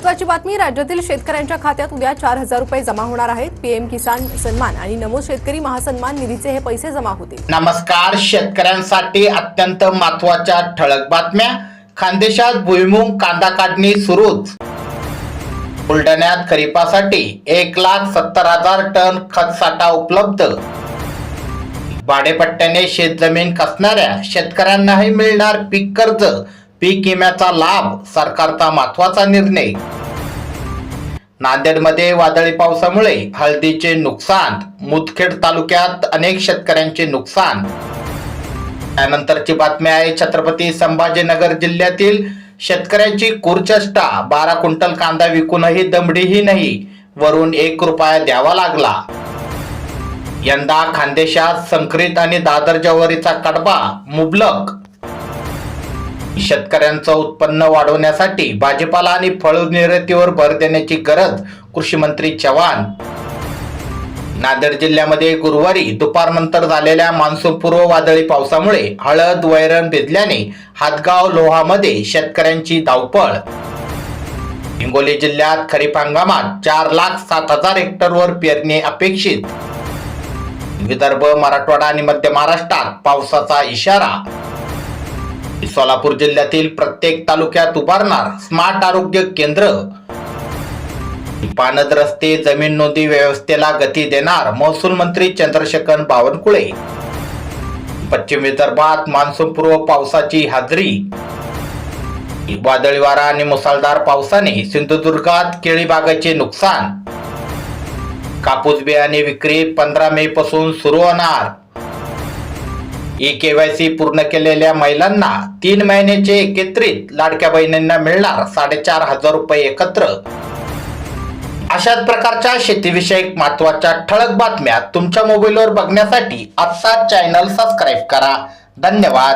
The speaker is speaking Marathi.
महत्त्वाची बातमी, राज्यातील शेतकऱ्यांच्या खात्यात उद्या 4,000 रुपये जमा होणार आहेत। पीएम किसान सन्मान आणि नमो शेतकरी महासन्मान निधीचे हे पैसे जमा होतील। नमस्कार, शेतकऱ्यांसाठी अत्यंत महत्त्वाच्या ठळक बातम्या। खानदेशात भुईमूग कांदा काढणी सुरूच। बुलढाण्यात खरीपासाठी 1,70,000 टन खत साठा उपलब्ध। भाडेपट्ट्याने शेतजमीन कसणाऱ्या शेतकऱ्यांनाही मिळणार पीक कर्ज, पीक विम्याचा लाभ, सरकारचा महत्त्वाचा निर्णय। नांदेडमध्ये वादळी पावसामुळे हळदीचे नुकसान, मुदखेड तालुक्यात अनेक शेतकऱ्यांचे नुकसान। त्यानंतरची बातमी आहे छत्रपती संभाजीनगर जिल्ह्यातील शेतकऱ्यांची कुरचष्टा। 12 क्विंटल कांदा विकूनही दमडीही नाही, वरून 1 रुपया द्यावा लागला। यंदा खानदेशात संकरित आणि दादर ज्वारीचा कडबा मुबलक। शेतकऱ्यांचं उत्पन्न वाढवण्यासाठी भाजीपाला आणि फळ निर्यातीवर भर देण्याची गरज, कृषी मंत्री चव्हाण। नांदेड जिल्ह्यामध्ये गुरुवारी दुपारनंतर झालेल्या मान्सूनपूर्व वादळी पावसामुळे हळद वैरण भिजल्याने हातगाव लोहामध्ये शेतकऱ्यांची धावपळ। हिंगोली जिल्ह्यात खरीप हंगामात 4,07,000 हेक्टरवर पेरणी अपेक्षित। विदर्भ, मराठवाडा आणि मध्य महाराष्ट्रात पावसाचा इशारा। सोलापूर जिल्ह्यातील प्रत्येक तालुक्यात उभारणार स्मार्ट आरोग्य केंद्र। पानद रस्ते, जमीन नोंदी व्यवस्थेला गती देणार महसूल मंत्री चंद्रशेखर बावनकुळे। पश्चिम विदर्भात मान्सूनपूर्व पावसाची हाजरी। वादळी वारा आणि मुसळधार पावसाने सिंधुदुर्गात केळी बागाचे नुकसान। कापूस बियाणे विक्री 15 मे पासून सुरू होणार। KYC पूर्ण केलेल्या महिलांना 3 महिन्याचे एकत्रित लाडक्या बहिणींना मिळणार 4,500 रुपये एकत्र। अशाच प्रकारच्या शेतीविषयक महत्त्वाच्या ठळक बातम्या तुमच्या मोबाईलवर बघण्यासाठी आजचा चॅनल सबस्क्राईब करा। धन्यवाद।